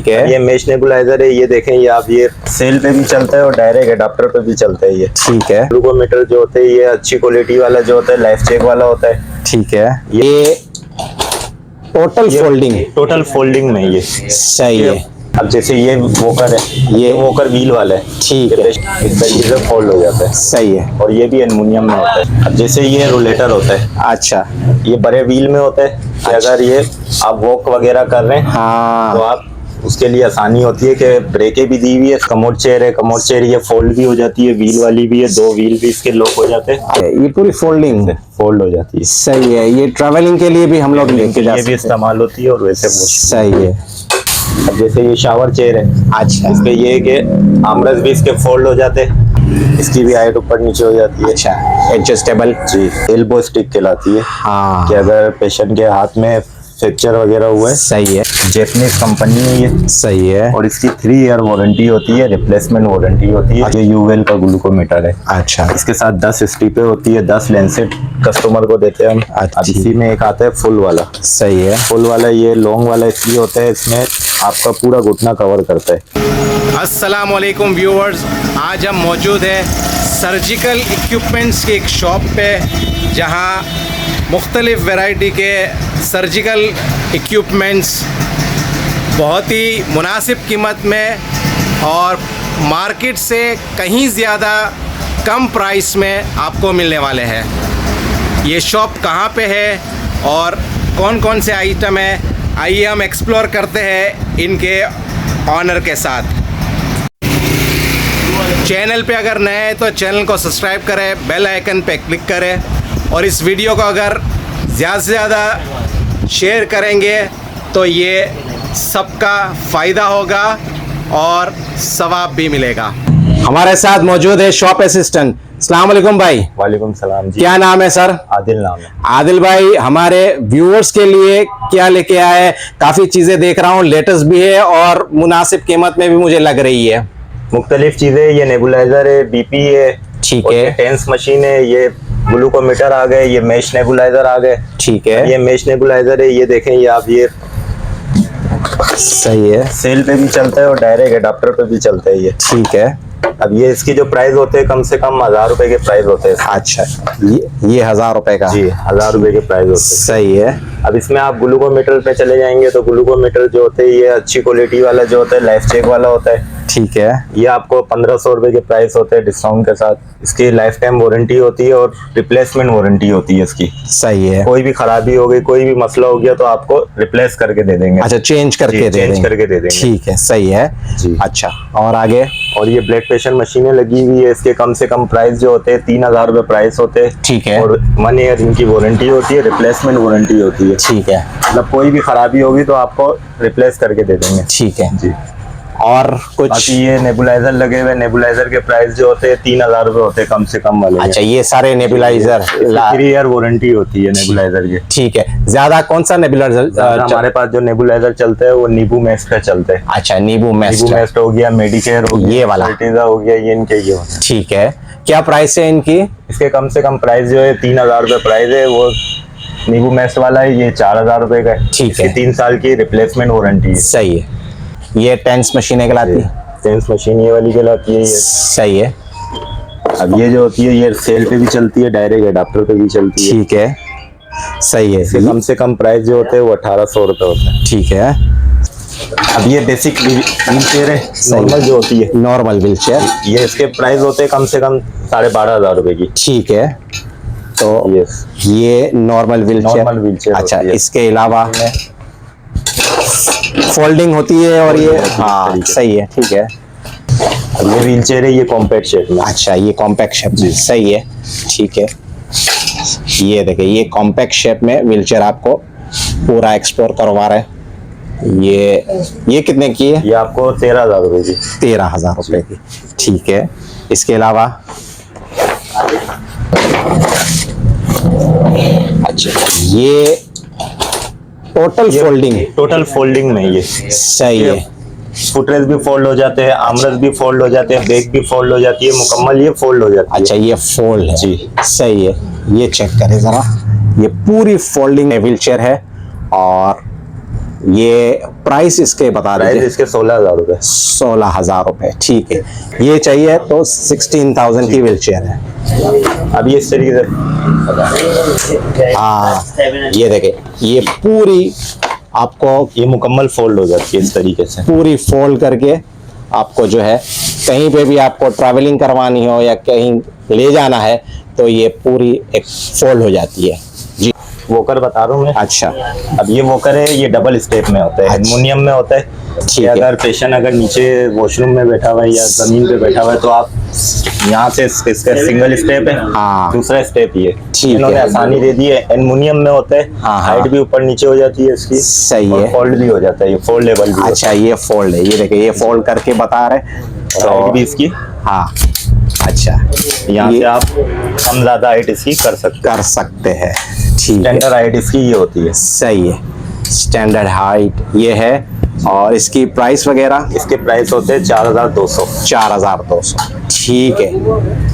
ठीक है। ये मेश नेबुलाइजर है, ये देखें, ये आप ये सेल पे भी चलता है और डायरेक्ट अडाप्टर पे भी चलता है। ये ठीक है। ग्लूकोमीटर जो होता है ये अच्छी क्वालिटी वाला जो होता है, लाइफ चेक वाला होता है। ठीक है। ये टोटल फोल्डिंग में ये सही है। अब जैसे ये वोकर है, ये वोकर व्हील वाला है। ठीक है। इस तरीके से फोल्ड हो जाता है। सही है। और ये भी एल्युमिनियम में होता है। अब जैसे ये रोलेटर होता है। अच्छा। ये बड़े व्हील में होता है कि अगर ये आप वॉक वगैरह कर रहे हैं हाँ, तो आप उसके लिए आसानी होती है कि ब्रेकें भी दी हुई है। कमोड चेयर है, कमोड चेयर ये फोल्ड भी हो जाती है, व्हील वाली भी है, दो व्हील भी इसके लॉक हो जाते हैं। ये पूरी फोल्डिंग फोल्ड हो जाती है। सही है। ये ट्रैवलिंग के लिए भी हम लोग लेके जा ये भी इस्तेमाल होती है और वैसे सही है। अब जैसे ये शावर चेयर है। अच्छा। इस पे ये है कि आर्मरेस्ट भी इसके फोल्ड हो जाते हैं, इसकी भी हाइट ऊपर नीचे हो जाती है। अच्छा, एडजस्टेबल। जी, एल्बो स्टिक कहलाती है। हाँ, कि अगर पेशेंट के हाथ में फ्रैक्चर वगैरह हुआ है। सही है। जैपनीज कंपनी है ये। सही है। और इसकी 3 ईयर वारंटी होती है, रिप्लेसमेंट वारंटी होती है। ये यूवेल का ग्लूकोमीटर है। अच्छा। इसके साथ 10 स्ट्रिपें होती है, 10 लेंसेट कस्टमर को देते हैं हम। अच्छा। अब इसी में एक आता है फुल वाला। सही है। फुल वाला ये लॉन्ग वाला इसलिए होता है, इसमें आपका पूरा घुटना कवर करता है। अस्सलाम वालेकुम व्यूअर्स, आज हम मौजूद हैं सर्जिकल इक्विपमेंट्स की एक शॉप पे, जहां मुख्तलिफ़ वैरायटी के सर्जिकल इक्विपमेंट्स बहुत ही मुनासिब कीमत में और मार्केट से कहीं ज़्यादा कम प्राइस में आपको मिलने वाले हैं। ये शॉप कहाँ पे है और कौन कौन से आइटम है, आइए हम एक्सप्लोर करते हैं इनके ऑनर के साथ। चैनल पे अगर नए हैं तो चैनल को सब्सक्राइब करें, बेल आइकन पे क्लिक करें और इस वीडियो को अगर ज़्यादा से ज़्यादा शेयर करेंगे तो ये सबका फ़ायदा होगा और सवाब भी मिलेगा। हमारे साथ मौजूद है शॉप असिस्टेंट। अस्सलाम वालेकुम भाई। वालेकुम सलाम जी। क्या नाम है सर? आदिल नाम है। आदिल भाई, हमारे व्यूअर्स के लिए क्या लेके आए हैं? काफी चीजें देख रहा हूँ, लेटेस्ट भी है और मुनासिब कीमत में भी मुझे लग रही है। मुख्तलिफ चीजें, ये नेबुलाइजर है, बीपी है। ठीक है। टेंस मशीन है, ये ग्लूकोमीटर आ गए, ये मेश नेबुलाइजर आ गए। ठीक है। ये मेश नेबुलाइजर है, ये देखें, ये आप ये सही है। सेल पे भी चलता है और डायरेक्ट अडाप्टर पे भी चलता है ये। ठीक है। अब ये इसकी जो प्राइस होते हैं कम से कम 1000 रुपए के प्राइस होते हैं। अच्छा, ये 1000 रुपए का? जी, 1000 रुपए के प्राइस होते हैं। सही है। अब इसमें आप ग्लूकोमीटर पे चले जाएंगे तो ग्लूकोमीटर जो होते हैं ये अच्छी क्वालिटी वाला जो होता है, लाइफ चेक वाला होता है। ठीक है। ये आपको 1500 रुपए के प्राइस होते हैं डिस्काउंट के साथ। इसकी लाइफ टाइम वारंटी होती है और रिप्लेसमेंट वारंटी होती है इसकी। सही है। कोई भी खराबी हो गई, कोई भी मसला हो गया तो आपको रिप्लेस करके दे देंगे। अच्छा, चेंज करके दे देंगे। ठीक है, सही है जी। अच्छा, और आगे? और ये ब्लड प्रेशर मशीनें लगी हुई है, इसके कम से कम प्राइस जो होते हैं 3000 रुपए प्राइस होते हैं। ठीक है। और 1 ईयर इनकी वारंटी होती है, रिप्लेसमेंट वारंटी होती है। ठीक है। मतलब कोई भी खराबी होगी तो आपको रिप्लेस करके दे देंगे। ठीक है जी। और कुछ? बाकी ये नेबुलाइजर लगे हुए, नेबुलाइजर के प्राइस जो होते हैं 3000 रुपए होते हैं कम से कम वाले। अच्छा, ये सारे नेबुलाइजर 3 ईयर वारंटी होती है नेबुलाइजर की। ठीक है। ज्यादा कौन सा नेबुलाइजर हमारे पास जो नेबुलाइजर चलते हैं वो नीबू मेस्ट पे चलते हैं। अच्छा, नीबू मेस्ट हो गया, मेडिकेयर हो गया, ये वाला हो गया, ये इनके ये होते हैं। ठीक है। क्या प्राइस है इनकी? इसके कम से कम प्राइस जो है 3000 रुपए प्राइस है। वो नीबू मेस्ट वाला है, ये 4000 रुपए का है। ठीक है। 3 साल की रिप्लेसमेंट वारंटी है। सही है। ये टेंस मशीनें कहलाती है? टेंस मशीन ये वाली कहलाती है। ये सही है। अब ये जो होती है ये सेल पे भी चलती है, डायरेक्ट अडाप्टर पे भी चलती है। ठीक है, सही है। इसके कम से कम प्राइस जो होते हैं वो 1800 रुपए होता है। ठीक है। अब ये बेसिक व्हील चेयर है, नॉर्मल जो होती है, नॉर्मल व्हील चेयर, ये इसके प्राइस होते हैं कम से कम 12,500 रुपए की। ठीक है। तो ये नॉर्मल व्हील चेयर। अच्छा, इसके अलावा फोल्डिंग होती है और ये, हाँ सही है। ठीक है। अब ये व्हील चेयर है, ये कॉम्पैक्ट शेप में। अच्छा, ये कॉम्पैक्ट शेप में, सही है। ठीक है। ये देखिए, ये कॉम्पैक्ट शेप में व्हील चेयर आपको पूरा एक्सप्लोर करवा रहे हैं। ये कितने की है? ये आपको 13,000 रुपए की। 13,000 रुपए की। ठीक है। इसके अलावा अच्छा, ये टोटल फोल्डिंग में ये सही है। फुटरेस्ट भी फोल्ड हो जाते हैं, आर्मरेस्ट भी फोल्ड हो जाते हैं, बैक भी फोल्ड हो जाती है, मुकम्मल ये फोल्ड हो जाती है। अच्छा, ये फोल्ड है जी, सही है। ये चेक करें जरा, ये पूरी फोल्डिंग व्हील चेयर है और ये प्राइस इसके बता प्राइस दीजिए। इसके 16,000 रुपए। 16,000 रुपए, ठीक है। ये चाहिए तो 16,000 की व्हील चेयर है। अब ये इस तरीके से हाँ, ये देखे, ये पूरी आपको ये मुकम्मल फोल्ड हो जाती है इस तरीके से। पूरी फोल्ड करके आपको जो है कहीं पे भी आपको ट्रैवलिंग करवानी हो या कहीं ले जाना है तो ये पूरी एक फोल्ड हो जाती है जी। वोकर बता रहा हूँ मैं। अच्छा, अब ये वोकर है, ये डबल स्टेप में होता है, एल्युमिनियम में होता है। ठीक कि है। अगर पेशेंट अगर नीचे वॉशरूम में बैठा हुआ है या जमीन पे बैठा हुआ है तो आप यहाँ से इसका सिंगल स्टेप है, हाँ। दूसरा स्टेप ये ठीक इन्होंने है। आसानी दे दी है। एल्युमिनियम में होता है, हाँ, हाँ। हाइट भी ऊपर नीचे हो जाती है इसकी, सही और है। फोल्ड भी हो जाता है, ये फोल्डेबल भी अच्छा, ये फोल्ड है, ये देखिए ये फोल्ड करके बता रहे। होता है। हाइट भी इसकी हाँ, अच्छा, यहाँ ये से आप कम ज्यादा हाइट इसकी कर सकते हैं, ठीक है। स्टैंडर्ड हाइट इसकी ये होती है। सही है, स्टैंडर्ड हाइट ये है। और इसकी प्राइस वगैरह? इसके प्राइस होते हैं 4,200। 4,200, ठीक है।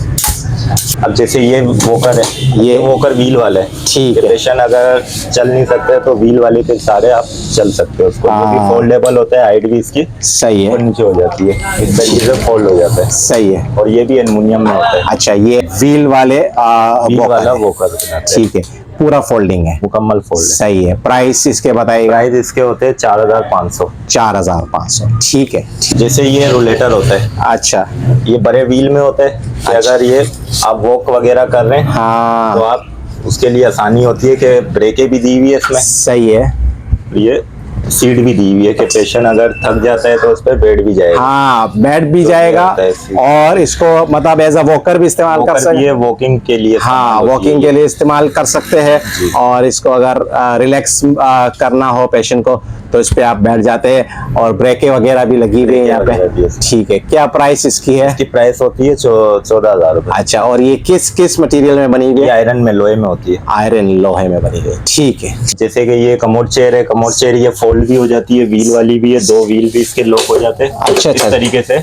अब जैसे ये वोकर है, ये वोकर व्हील वाला है। ठीक है। पेशेंट अगर चल नहीं सकते तो व्हील वाले के सारे आप चल सकते हो उसको, जो भी हाँ। फोल्डेबल होता है, हाइट भी इसकी सही ऊपर है, नीचे हो जाती है, इस तरीके से फोल्ड हो जाता है। सही है। और ये भी एल्युमिनियम में होता है, अच्छा, ये व्हील वाले व्हील वोकर वाला है। वोकर बनाते हैं। ठीक है, पूरा फोल्डिंग है, मुकम्मल फोल्ड है। सही है। प्राइस इसके बताइएगा? प्राइस इसके होते हैं 4,500। 4,500, ठीक है। जैसे ये रोलेटर होता है, अच्छा, ये बड़े व्हील में होता है कि अगर ये आप वॉक वगैरह कर रहे हैं तो हाँ, आप उसके लिए आसानी होती है कि ब्रेकें भी दी हुई है इसमें, सही है। ये सीट भी दी हुई है कि पेशेंट अगर थक जाता है तो उस पर बैठ भी जाएगा। हाँ, बैठ भी जाएगा होता है इससे। और इसको मतलब एज अ वॉकर भी इस्तेमाल कर सकते ये हैं। वॉकिंग के लिए हाँ, इस्तेमाल होती वॉकिंग है के ये। लिए इस्तेमाल कर सकते हैं। और इसको अगर रिलैक्स करना हो पेशेंट को तो इस पे आप बैठ जाते हैं। और ब्रेकें वगैरह भी लगी हुई है यहाँ वगैरह भी पे, है। ठीक है। क्या प्राइस इसकी है? इसकी प्राइस होती है 14,000 रुपए। अच्छा, और ये किस किस मटेरियल में बनी हुई ये है? आयरन में, लोहे में होती है। आयरन लोहे में बनी हुई है, ठीक है। जैसे कि ये कमोड चेयर है, कमोड चेयर ये फोल्ड भी हो जाती है, व्हील वाली भी है, 2 व्हील भी इसके लॉक हो जाते हैं। अच्छा, इस अच्छा। तरीके से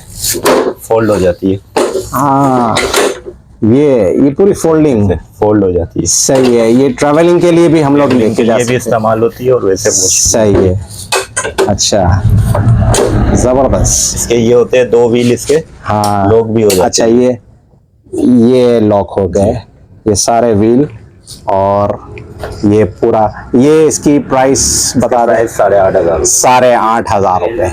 फोल्ड हो जाती है, हाँ, ये पूरी फोल्डिंग फोल्ड हो जाती है। सही है। ये ट्रैवलिंग के लिए भी हम लोग लेके इनके जा लिए भी सकते हैं। इस्तेमाल होती है और वैसे सही है, अच्छा, जबरदस्त। इसके ये होते हैं 2 व्हील इसके हाँ, लॉक भी हो जाते अच्छा, हैं। ये लॉक हो गए, ये सारे व्हील। और ये पूरा, ये इसकी प्राइस बता दें? प्राइस 8,500। 8,500 रुपए,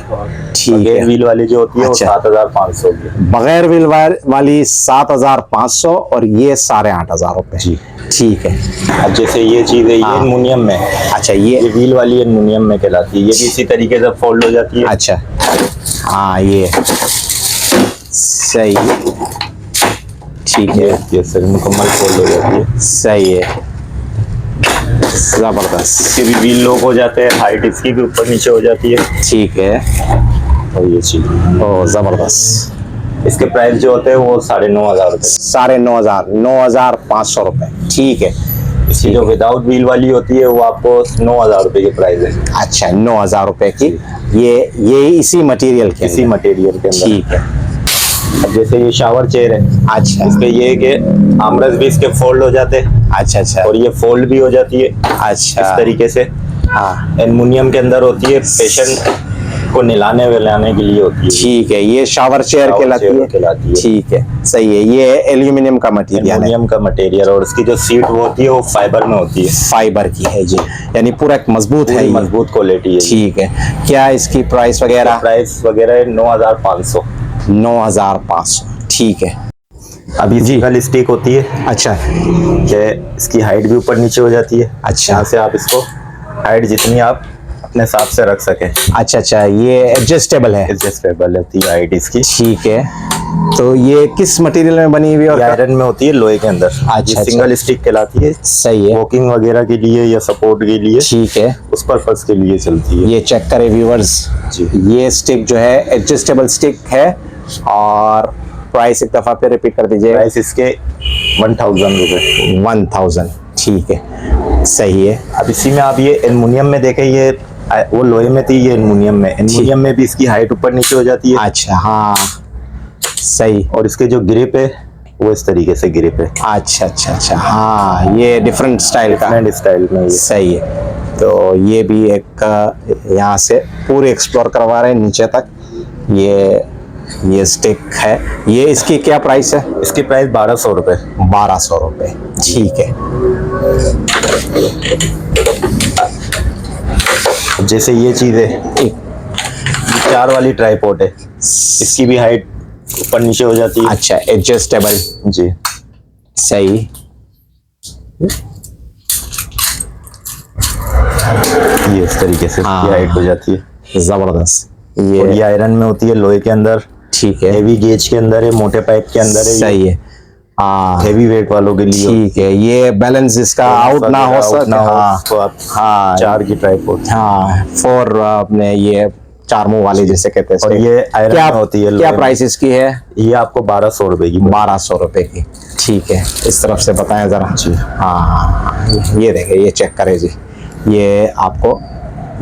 ठीक ये है। व्हील वाली जो होती है वो अच्छा। 7,500 की है। बगैर व्हील वाली 7,500 और ये 8,500 रुपए, जी। ठीक है। अब जैसे ये चीज है, ये हाँ। एल्युमिनियम में है। अच्छा, ये ये व्हील वाली एल्युमिनियम में कहलाती है, ये भी इसी तरीके से फोल्ड हो जाती है। अच्छा, हाँ, ये सही, ठीक है, ये सर मुकम्मल फोल्ड हो जाती है। सही है, जबरदस्त, इसके भी व्हील लॉक हो जाते हैं, हाइट इसकी भी ऊपर नीचे हो जाती है। ठीक है। और ये चीज, ओ, जबरदस्त। इसके प्राइस जो होते हैं वो 9,500 रुपए। 9,500, 9,500 रुपए, ठीक है। इसकी जो विदाउट व्हील वाली होती है वो आपको 9,000 रुपए की प्राइस है, अच्छा, 9,000 रुपए की। ये इसी मटेरियल के इसी अंदर? मटेरियल के अंदर। ठीक है। अब जैसे ये शावर चेयर है, अच्छा, इस पे ये है कि आर्मरेस्ट भी इसके फोल्ड हो जाते हैं अच्छा, अच्छा, और ये फोल्ड भी हो जाती है अच्छा, इस तरीके से। हाँ, एल्युमिनियम के अंदर होती है, पेशेंट को नहलाने वहलाने के लिए होती है। ठीक है। ये शावर चेयर शावर कहलाती चेयर है, कहलाती है। ठीक है, सही है। ये एल्यूमिनियम का मटेरियल है, एल्युमिनियम का मटेरियल, और इसकी जो सीट वो होती है वो फाइबर में होती है, फाइबर की है जी, यानी पूरा एक मजबूत है पूरी ये। मजबूत क्वालिटी है। ठीक है। क्या इसकी प्राइस वगैरह? प्राइस वगैरह है 9,500। 9,500, ठीक है। अभी सिंगल स्टिक होती है अच्छा, कि इसकी हाइट भी ऊपर नीचे हो जाती है। अच्छा। यहाँ से आप इसको हाइट जितनी आप अपने हिसाब से रख सके, अच्छा, अच्छा, ये एडजस्टेबल है, एडजस्टेबल होती है हाइट इसकी। ठीक है। तो ये किस मटेरियल में बनी हुई है? और ये आयरन में होती है, लोहे के अंदर। अच्छा, ये सिंगल स्टिक कहलाती है, सही है, वॉकिंग वगैरह के लिए या सपोर्ट के लिए, ठीक है। उस पर्पस के लिए चलती है। ये चेक करें व्यूअर्स, जी। ये स्टिक जो है एडजस्टेबल स्टिक है। और प्राइस एक दफा फिर रिपीट कर दीजिए। प्राइस इसके 1,000 रुपए। 1,000, ठीक है, सही है। अब इसी में आप ये एल्युमिनियम में देखें, ये वो लोहे में थी, ये एल्युमिनियम में। एल्युमिनियम में भी इसकी हाइट ऊपर नीचे हो जाती है। अच्छा, हाँ, सही। और इसके जो ग्रिप है वो इस तरीके से ग्रिप है, अच्छा, अच्छा, अच्छा, हाँ, ये डिफरेंट स्टाइल का, डिफरेंट स्टाइल में ये। सही है। तो ये भी एक यहाँ से पूरे एक्सप्लोर करवा रहे हैं नीचे तक। ये स्टिक है, ये इसकी क्या प्राइस है? इसकी प्राइस 1200 रुपये। 1200 रुपये, ठीक है। जैसे ये चीज़ है, एक 4 वाली ट्राइपॉड है, इसकी भी हाइट ऊपर नीचे हो जाती है। अच्छा, एडजस्टेबल, जी सही। ये इस तरीके से हाँ। ये हाइट हो जाती है, जबरदस्त। और ये आयरन में होती है, लोहे के अंदर, ठीक है, हेवी गेज के अंदर है, मोटे पाइप के अंदर है। सही है। हाँ, हेवी वेट वालों के लिए ठीक है। ये बैलेंस इसका आउट ना हो सके। हाँ तो आप हाँ 4 की ट्राइपॉड। हाँ, 4 अपने ये 4 मुंह वाली जैसे कहते हैं। और ये आयरन क्या में होती है। क्या प्राइस इसकी है? ये आपको 1200 रुपए की। 1200 रुपए की, ठीक है। इस तरफ से बताएं जरा जी। हाँ, ये देखें, ये चेक करें जी। ये आपको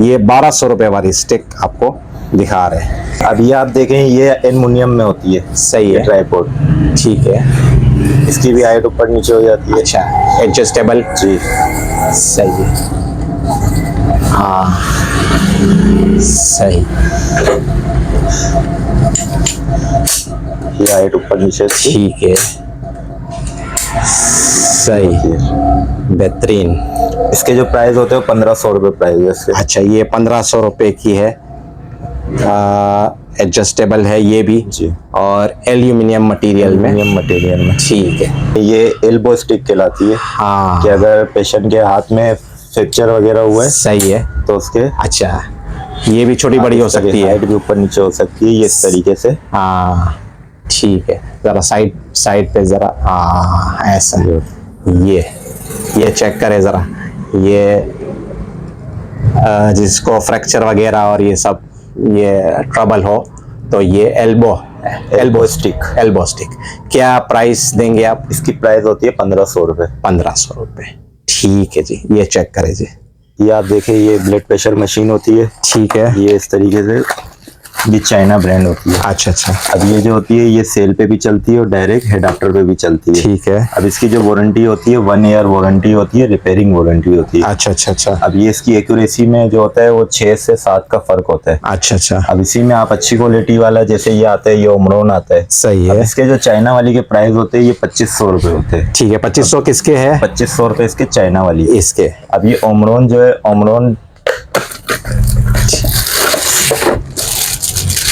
ये 1200 रुपए वाली स्टिक आपको दिखा रहे हैं। अब ये आप देखें, ये एल्युमिनियम में होती है। सही है, ट्राइपॉड, ठीक है। इसकी भी हाइट ऊपर नीचे हो जाती है। अच्छा, एडजस्टेबल, जी सही है। हाँ, सही। ये हाइट ऊपर नीचे इसकी ठीक है, सही, बेहतरीन। इसके जो प्राइस होते हैं 1500 रुपये प्राइस है इसके। अच्छा, ये 1500 रुपए की है। एडजस्टेबल है ये भी, जी, और एल्यूमिनियम मटेरियल में, एल्युमिनियम मटेरियल में। ठीक है। ये एल्बो स्टिक कहलाती है, हाँ, कि अगर पेशेंट के हाथ में फ्रैक्चर वगैरह हुआ है सही है। तो उसके अच्छा, ये भी छोटी बड़ी हो सकती है। हाइट भी ऊपर नीचे हो सकती है, ये इस तरीके से। हाँ, ठीक है। जरा साइड पे जरा, हाँ ऐसा। ये चेक करें जरा। ये जिसको फ्रैक्चर वगैरह और ये सब ये ट्रबल हो तो ये एल्बो स्टिक क्या प्राइस देंगे आप? इसकी प्राइस होती है 1500 रुपये। 1500 रुपये, ठीक है जी। ये चेक करें जी। ये आप देखें, ये ब्लड प्रेशर मशीन होती है, ठीक है। ये इस तरीके से, ये चाइना ब्रांड होती है। अच्छा अच्छा, अब ये जो होती है, ये सेल पे भी चलती है और डायरेक्ट हेडाप्टर पे भी चलती है। ठीक है। अब इसकी जो वारंटी होती है 1 ईयर वारंटी होती है, रिपेयरिंग वारंटी होती है। अच्छा अच्छा अच्छा, अब ये इसकी एक्यूरेसी में जो होता है वो 6 से 7 का फर्क होता है। अच्छा अच्छा, अब इसी में आप अच्छी क्वालिटी वाला, जैसे ये आता है, ये ओमरोन आता है। सही अब है। इसके जो चाइना वाली के प्राइस होते हैं ये 2500 रुपये होते हैं। ठीक है, 2500 किसके है? 2500 रुपये इसके चाइना वाली। इसके। अब ये ओमरोन जो है, ओमरोन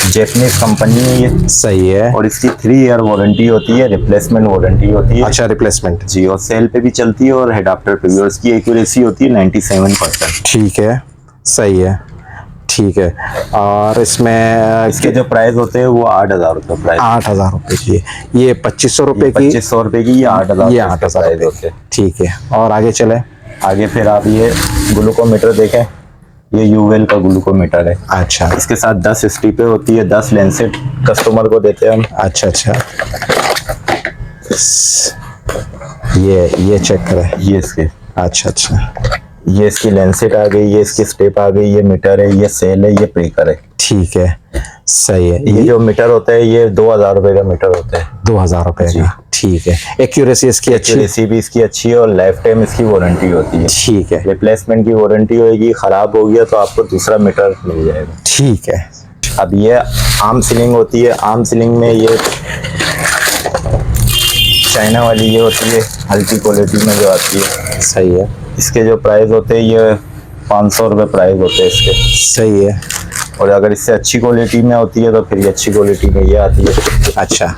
जैपनीज कंपनी है ये, सही है। और इसकी 3 ईयर वारंटी होती है, रिप्लेसमेंट वारंटी होती है। अच्छा, रिप्लेसमेंट, जी, और सेल पे भी चलती है और हेडाप्टर पे भी, और इसकी एक्यूरेसी होती है 97%। ठीक है, सही है, ठीक है। और इसमें इसके जो प्राइस होते हैं वो 8000 रुपये प्राइस। 8000 रुपये की है। ये 2500 रुपये की, 2500 रुपये की, ये 8000। ये 8000 प्राइस रुपये, होते हैं। ठीक है। और आगे चले। आगे फिर आप ये ग्लूकोमीटर देखें, ये यूवेल का ग्लूकोमीटर है। अच्छा, इसके साथ 10 स्ट्रिपें होती है, 10 लेंसेट कस्टमर को देते हैं हम। अच्छा अच्छा, ये चेक करें। ये इसके, अच्छा अच्छा, ये इसकी लेंसेट आ गई, ये इसकी स्टेप आ गई, ये मीटर है, ये सेल है, ये ब्रेकर है। ठीक है, सही है। ये जो मीटर होता है ये 2000 रुपये का मीटर होता है। 2000 रुपये का, ठीक है। एक्यूरेसी इसकी अच्छी, एक्यूरेसी भी इसकी अच्छी है, और लाइफ टाइम इसकी वारंटी होती है। ठीक है, रिप्लेसमेंट की वारंटी होगी, खराब हो गया तो आपको दूसरा मीटर मिल जाएगा। ठीक है। अब ये आर्म सीलिंग होती है, आर्म सीलिंग में ये चाइना वाली ये होती है, हल्की क्वालिटी में जो आती है। सही है, इसके जो प्राइस होते हैं ये 500 रुपये प्राइस होते हैं इसके। सही है। और अगर इससे अच्छी क्वालिटी में होती है तो फिर ये अच्छी क्वालिटी में ये आती है। अच्छा,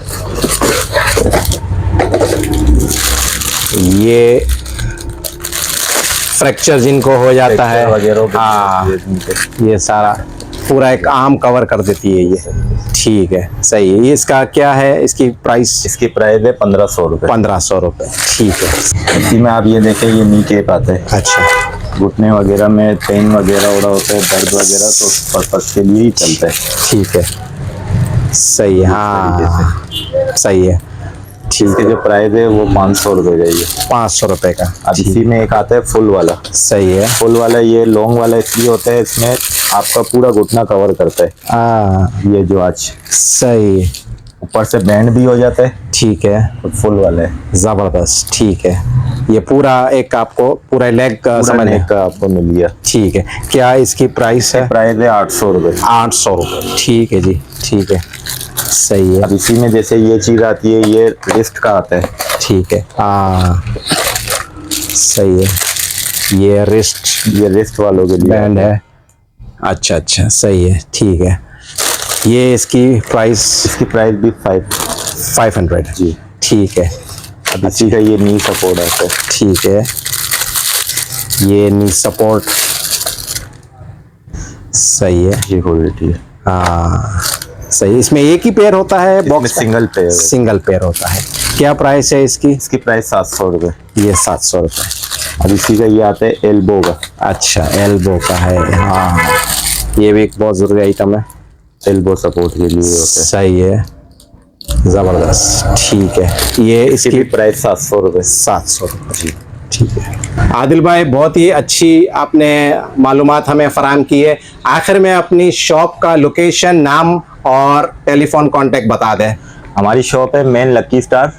ये फ्रैक्चर जिनको हो जाता है वगैरह, हाँ, ये सारा पूरा एक आर्म कवर कर देती है ये। ठीक है, सही है। ये इसका क्या है, इसकी प्राइस? इसकी प्राइस है 1500 रुपये। 1500 रुपये, ठीक है। इसी में आप ये देखें, ये नी केप आता है। अच्छा, घुटने वगैरह में पेन वगैरह हो रहा होता है, दर्द वगैरह, तो उस पर्पज के लिए ही चलता है। ठीक है, सही है। हाँ, सही है, ठीक इसके है। जो प्राइस है वो 500 रुपये का ही है। 500 रुपये का। अब इसी में एक आता है फुल वाला। सही है। फुल वाला ये लॉन्ग वाला इसलिए होता है, इसमें आपका पूरा घुटना कवर करता है। हाँ, ये जो आज सही है। ऊपर से बैंड भी हो जाता है ठीक है, और फुल वाला है। जबरदस्त। ठीक है, ये पूरा एक आपको पूरा लेग पूरा समझ नेक का आपको मिल गया। ठीक है, क्या इसकी प्राइस है? प्राइस है 800 रुपये। 800 रुपये। ठीक है जी, ठीक है, सही है। अब इसी में जैसे ये चीज़ आती है, ये रिस्ट का आता है। ठीक है, हाँ सही है, ये रिस्ट वालों के लिए बैंड है। अच्छा अच्छा, सही है, ठीक है। ये इसकी प्राइस? इसकी प्राइस भी 500 जी। ठीक है, अब इसी का ये नी सपोर्ट आता है। ठीक है, ये नी सपोर्ट सही है। ये क्वालिटी है। हाँ सही। इसमें एक ही पेयर होता है box? Single pair. Single pair होता है। क्या प्राइस है इसकी? इसकी प्राइस 700 रुपये। ये 700 रुपये। अब इसी का ये आता है एल्बो का। अच्छा, एल्बो का है। हाँ, ये भी एक बहुत ज़रूरी आइटम है, एल्बो सपोर्ट के लिए होता है। सही है, ज़बरदस्त। ठीक है, ये इसकी प्राइस 700 रुपये। 700 रुपये जी। ठीक है आदिल भाई, बहुत ही अच्छी आपने मालूमात हमें फराहम की है। आखिर में अपनी शॉप का लोकेशन, नाम और टेलीफोन कॉन्टेक्ट बता दें। हमारी शॉप है मेन लकी स्टार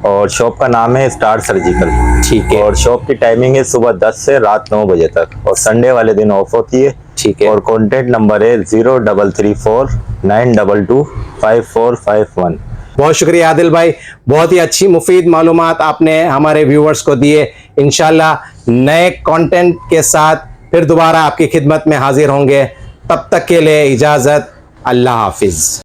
और शॉप का नाम है स्टार सर्जिकल। ठीक है। और शॉप की टाइमिंग है सुबह 10 से रात 9 बजे तक और संडे वाले दिन ऑफ होती है। ठीक है। और कॉन्टेक्ट नंबर है 0334925451। बहुत शुक्रिया आदिल भाई, बहुत ही अच्छी मुफीद मालूमात आपने हमारे व्यूवर्स को दिए। इंशाल्लाह नए कंटेंट के साथ फिर दोबारा आपकी खिदमत में हाजिर होंगे। तब तक के लिए इजाज़त, अल्लाह हाफिज़।